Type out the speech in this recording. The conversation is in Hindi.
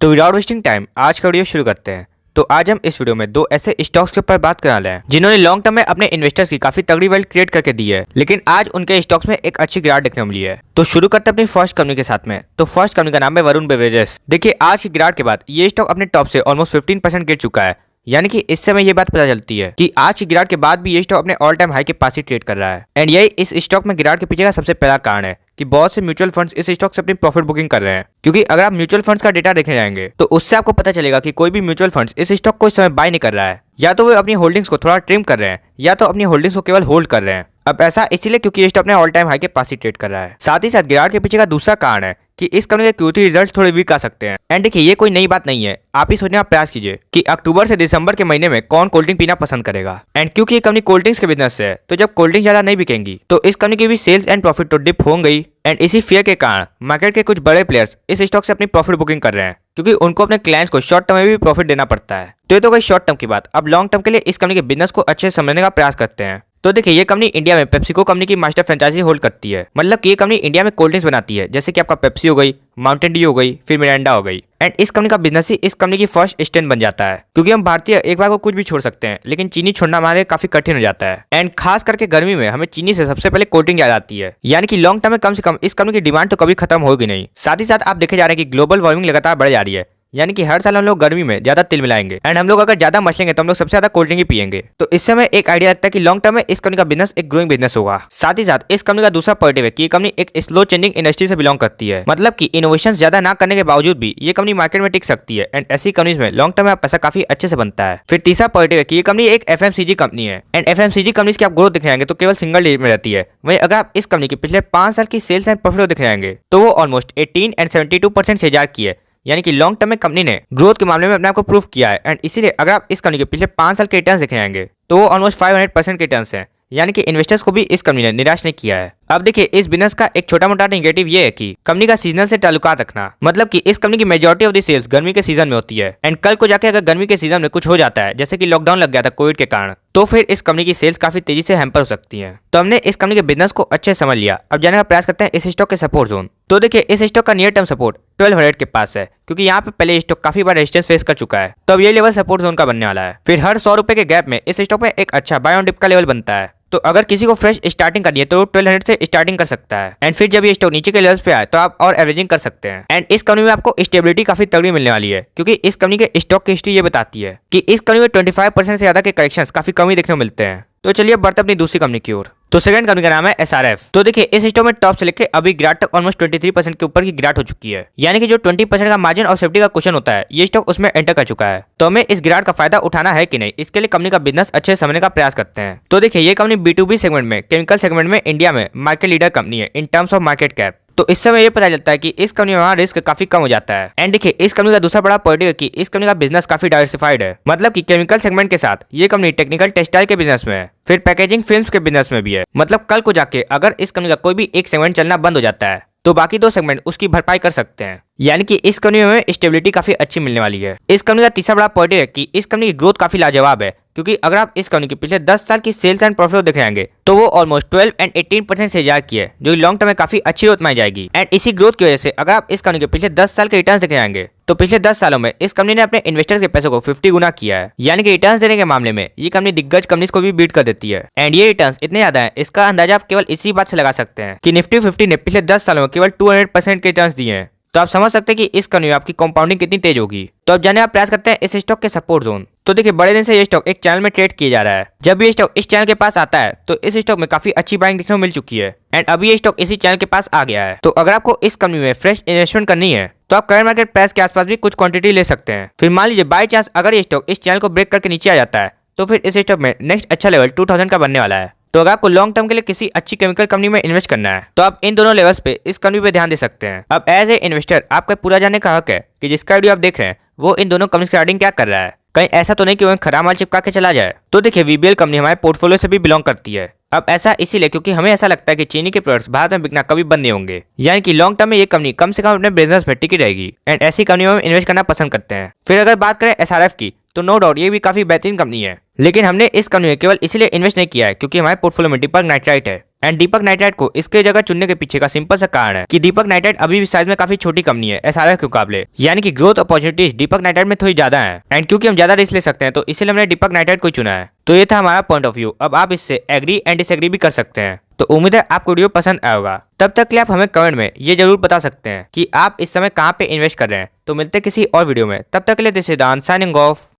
तो विदाउट वेस्टिंग टाइम आज का वीडियो शुरू करते हैं। तो आज हम इस वीडियो में दो ऐसे स्टॉक्स के ऊपर बात करने वाले हैं जिन्होंने लॉन्ग टर्म में अपने इन्वेस्टर्स की काफी तगड़ी वेल्थ क्रिएट करके दी है, लेकिन आज उनके स्टॉक्स में एक अच्छी गिरावट देखने को मिली है। तो शुरू करते हैं अपनी फर्स्ट कंपनी के साथ में। तो फर्स्ट कंपनी का नाम है वरुण बेवरेजेस। देखिए, आज की गिरावट के बाद ये स्टॉक अपने टॉप से ऑलमोस्ट 15% गिर चुका है। यानी कि इससे हमें ये बात पता चलती है कि आज की गिरावट के बाद भी ये स्टॉक अपने ऑल टाइम हाई के पास ही ट्रेड कर रहा है। एंड यही इस स्टॉक में गिरावट के पीछे का सबसे पहला कारण है कि बहुत से म्यूचुअल फंड्स इस स्टॉक से अपनी प्रॉफिट बुकिंग कर रहे हैं। क्योंकि अगर आप म्यूचुअल फंड्स का डेटा देखने जाएंगे तो उससे आपको पता चलेगा कि कोई भी म्यूचुअल फंड्स इस स्टॉक को इस समय बाय नहीं कर रहा है। या तो वो अपनी होल्डिंग्स को थोड़ा ट्रिम कर रहे हैं या तो अपनी होल्डिंग्स को केवल होल्ड कर रहे हैं। अब ऐसा इसलिए क्योंकि ये स्टॉक अपने ऑल टाइम हाई के पास ही ट्रेड कर रहा है। साथ ही साथ गिरावट के पीछे का दूसरा कारण है कि इस कंपनी के Q3 रिजल्ट थोड़े वीक आ सकते हैं। एंड देखिए, ये कोई नई बात नहीं है। आप ही सोचने का प्रयास कीजिए कि अक्टूबर से दिसंबर के महीने में कौन कोल्ड ड्रिंक पीना पसंद करेगा। एंड क्योंकि ये कंपनी कोल्ड ड्रिंक्स के बिजनेस से है, तो जब कोल्ड ड्रिंक ज्यादा नहीं बिकेंगी तो इस कंपनी की भी सेल्स एंड प्रॉफिट तो डिप हो गई। एंड इसी फियर के कारण मार्केट के कुछ बड़े प्लेयर्स इस स्टॉक से अपनी प्रॉफिट बुकिंग कर रहे हैं, क्योंकि उनको अपने क्लाइंट्स को शॉर्ट टर्म में भी प्रॉफिट देना पड़ता है। तो ये तो गई शॉर्ट टर्म की बात। अब लॉन्ग टर्म के लिए इस कंपनी के बिजनेस को अच्छे से समझने का प्रयास करते हैं। तो देखिए, ये कंपनी इंडिया में पेप्सिको कंपनी की मास्टर फ्रेंचाइजी होल्ड करती है। मतलब कि ये कंपनी इंडिया में कोल्ड ड्रिंक्स बनाती है, जैसे कि आपका पेप्सी हो गई, माउंटेन ड्यू हो गई, फिर मिरांडा हो गई। एंड इस कंपनी का बिजनेस ही इस कंपनी की फर्स्ट स्टैंड बन जाता है, क्योंकि हम भारतीय एक बार को कुछ भी छोड़ सकते हैं, लेकिन चीनी छोड़ना हमारे काफी कठिन हो जाता है। एंड खास करके गर्मी में हमें चीनी से सबसे पहले कोल्ड ड्रिंक याद आती है। यानी कि लॉन्ग टर्म में कम से कम इस कंपनी की डिमांड तो कभी खत्म होगी नहीं। साथ ही साथ आप देखे जा रहे हैं कि ग्लोबल वार्मिंग लगातार बढ़ जा रही है। यानी कि हर साल हम लोग गर्मी में ज्यादा तिल मिलाएंगे। एंड हम लोग अगर ज्यादा मचलेंगे तो हम लोग सबसे ज्यादा कोल्ड ड्रिंक ही पियेंगे। तो इससे हमें एक आइडिया लगता है कि लॉन्ग टर्म में इस कंपनी का बिजनेस एक ग्रोइंग बिजनेस होगा। साथ ही साथ इस कंपनी का दूसरा पॉजिटिव है कि ये कंपनी एक स्लो चेंजिंग इंडस्ट्री से बिलोंग करती है। मतलब कि इनोवेशन ज्यादा ना करने के बावजूद भी ये कंपनी मार्केट में टिक सकती है। एंड ऐसी कंपनीज में लॉन्ग टर्म में पैसा काफी अच्छे से बनता है। फिर तीसरा पॉजिटिव है कि ये कंपनी एक FMCG कंपनी है। एंड FMCG कंपनीज की आप ग्रोथ दिख जाएंगे तो केवल सिंगल डिजिट में रहती है। वहीं अगर आप इस कंपनी के पिछले 5 साल की सेल्स एंड प्रॉफिट दिख जाएंगे तो वो ऑलमोस्ट 18 एंड 72% से जार की है। यानी कि लॉन्ग टर्म में कंपनी ने ग्रोथ के मामले में अपने आप को प्रूफ किया है। एंड इसीलिए अगर आप इस कंपनी के पिछले 5 साल के रिटर्न्स देखे जाएंगे तो वो ऑलमोस्ट 500% के रिटर्न्स हैं। यानी कि इन्वेस्टर्स को भी इस कंपनी ने निराश नहीं किया है। अब देखिए, इस बिजनेस का एक छोटा मोटा नेगेटिव ये है कि कंपनी का सीजनल से ताल्लुकात रखना। मतलब कि इस कंपनी की मेजॉरिटी ऑफ द सेल्स गर्मी के सीजन में होती है। एंड कल को जाके अगर गर्मी के सीजन में कुछ हो जाता है, जैसे कि लॉकडाउन लग गया था कोविड के कारण, तो फिर इस कंपनी की सेल्स काफी तेजी से हैम्पर हो सकती है। तो हमने इस कंपनी के बिजनेस को अच्छे से समझ लिया। अब जाने का प्रयास करते हैं इस स्टॉक के सपोर्ट जोन। तो देखिए, इस स्टॉक का नियर टर्म सपोर्ट 1200 के पास है, क्योंकि यहाँ पे पहले स्टॉक काफी बार रेजिस्टेंस फेस कर चुका है। तो अब ये लेवल सपोर्ट जोन का बनने वाला है। फिर हर 100 रुपए के गैप में इस स्टॉक में एक अच्छा बाय ऑन डिप का लेवल बनता है। तो अगर किसी को फ्रेश स्टार्टिंग करनी है तो 1200 से स्टार्टिंग कर सकता है। एंड फिर जब ये स्टॉक नीचे के लेवल्स पे आए तो आप और एवरेजिंग कर सकते हैं। एंड इस कंपनी में आपको स्टेबिलिटी काफी तगड़ी मिलने वाली है, क्योंकि इस कंपनी के स्टॉक की हिस्ट्री ये बताती है कि इस कंपनी में 25% से ज्यादा के करेक्शंस काफी कम ही देखने को मिलते हैं। तो चलिए अब बढ़ते अपनी दूसरी कंपनी की ओर। तो सेकंड कंपनी का नाम है SRF। तो देखिए, इस स्टॉक में टॉप से लेके अभी गिरावट तक ऑलमोस्ट 23% के ऊपर की गिरावट हो चुकी है। यानी कि जो 20% का मार्जिन और सेफ्टी का क्वेश्चन होता है, ये स्टॉक उसमें एंटर कर चुका है। तो हमें इस गिरावट का फायदा उठाना है कि नहीं, इसके लिए कंपनी का बिजनेस अच्छे से समझने का प्रयास करते हैं। तो देखिए, ये कंपनी B2B सेगमेंट में, केमिकल सेगमेंट में इंडिया में मार्केट लीडर कंपनी है in terms of market cap. तो इस समय ये पता चलता है कि इस कंपनी में वहाँ रिस्क काफी कम हो जाता है। एंड देखिए, इस कंपनी का दूसरा बड़ा पॉजिटिव है कि इस कंपनी का बिजनेस काफी डाइवर्सिफाइड है। मतलब कि केमिकल सेगमेंट के साथ ये कंपनी टेक्निकल टेक्सटाइल के बिजनेस में है, फिर पैकेजिंग फिल्म्स के बिजनेस में भी है। मतलब कल को जाके अगर इस कंपनी का कोई भी एक सेगमेंट चलना बंद हो जाता है तो बाकी 2 सेगमेंट उसकी भरपाई कर सकते हैं। यानी कि इस कंपनी में स्टेबिलिटी काफी अच्छी मिलने वाली है। इस कंपनी का तीसरा बड़ा पॉजिटिव है कि इस कंपनी की ग्रोथ काफी लाजवाब है, क्योंकि अगर आप इस कंपनी के पिछले 10 साल की सेल्स एंड प्रॉफिट देख जाएंगे तो वो ऑलमोस्ट 12 एंड 18% से जार की है, जो लॉन्ग टर्म में काफी अच्छी ग्रोथ मानी जाएगी। एंड इसी ग्रोथ की वजह से अगर आप इस कंपनी के पिछले 10 साल के रिटर्न्स देख जाएंगे तो पिछले 10 सालों में इस कंपनी ने अपने इन्वेस्टर्स के पैसों को 50 गुना किया है। यानी कि रिटर्न्स देने के मामले में ये कंपनी दिग्गज कंपनीज को भी बीट कर देती है। एंड ये रिटर्न्स इतने ज्यादा है, इसका अंदाजा आप केवल इसी बात से लगा सकते हैं कि निफ्टी 50 ने पिछले 10 सालों में केवल 200% के रिटर्न्स दिए हैं। तो आप समझ सकते हैं कि इस कंपनी में आपकी कंपाउंडिंग कितनी तेज होगी। तो अब जाने आप प्रयास करते हैं इस स्टॉक के सपोर्ट जोन। तो देखिए, बड़े दिन से ये स्टॉक एक चैनल में ट्रेड किया जा रहा है। जब भी ये स्टॉक इस चैनल के पास आता है तो इस स्टॉक में काफी अच्छी बाइंग देखने को मिल चुकी है। एंड अभी ये स्टॉक इसी चैनल के पास आ गया है। तो अगर आपको इस कंपनी में फ्रेश इन्वेस्टमेंट करनी है तो आप करंट मार्केट प्राइस के आसपास भी कुछ क्वांटिटी ले सकते हैं। फिर मान लीजिए बाय चांस अगर ये स्टॉक इस चैनल को ब्रेक करके नीचे आ जाता है तो फिर इस स्टॉक में नेक्स्ट अच्छा लेवल 2000 का बनने वाला है। तो अगर आपको लॉन्ग टर्म के लिए किसी अच्छी केमिकल कंपनी में इन्वेस्ट करना है तो आप इन दोनों लेवल्स पे इस कंपनी पे ध्यान दे सकते हैं। अब एज ए इन्वेस्टर आपका पूरा जानने का हक है कि जिसका वीडियो आप देख रहे हैं वो इन दोनों कंपनी के क्या कर रहा है। कहीं ऐसा तो नहीं कि वो खराब माल चिपका के चला जाए। तो देखिए, VBL कंपनी हमारे पोर्टफोलियो से भी बिलोंग करती है। अब ऐसा इसीलिए क्योंकि हमें ऐसा लगता है कि चीनी के प्रोडक्ट्स भारत में बिकना कभी बंद नहीं होंगे। यानी कि लॉन्ग टर्म में ये कंपनी कम से कम अपने बिजनेस में टिकी रहेगी। एंड ऐसी कंपनियों में इन्वेस्ट करना पसंद करते हैं। फिर अगर बात करें SRF की तो नो डाउट ये भी काफी बेहतरीन कंपनी है, लेकिन हमने इस कंपनी में केवल इसलिए इन्वेस्ट नहीं किया है क्योंकि हमारे पोर्टफोलियो में दीपक नाइट्राइट है। एंड दीपक नाइट्राइट को इसके जगह चुनने के पीछे का सिंपल सा कारण है कि दीपक नाइट्राइट अभी भी साइज में काफी छोटी कंपनी है एसआरआर के मुकाबले, यानी कि ग्रोथ अपॉर्चुनिटीज दीपक नाइट्राइट में थोड़ी ज्यादा है। एंड क्योंकि हम ज्यादा रिस्क ले सकते हैं तो इसलिए हमने दीपक नाइट्राइट को चुना है। तो ये था हमारा पॉइंट ऑफ व्यू। अब आप इससे एग्री एंड डिसएग्री भी कर सकते हैं। तो उम्मीद है आपको वीडियो पसंद आएगा। तब तक के लिए आप हमें कमेंट में ये जरूर बता सकते हैं कि आप इस समय कहाँ पे इन्वेस्ट कर रहे हैं। तो मिलते हैं किसी और वीडियो में, तब तक के लिए दिस इज दान साइनिंग ऑफ।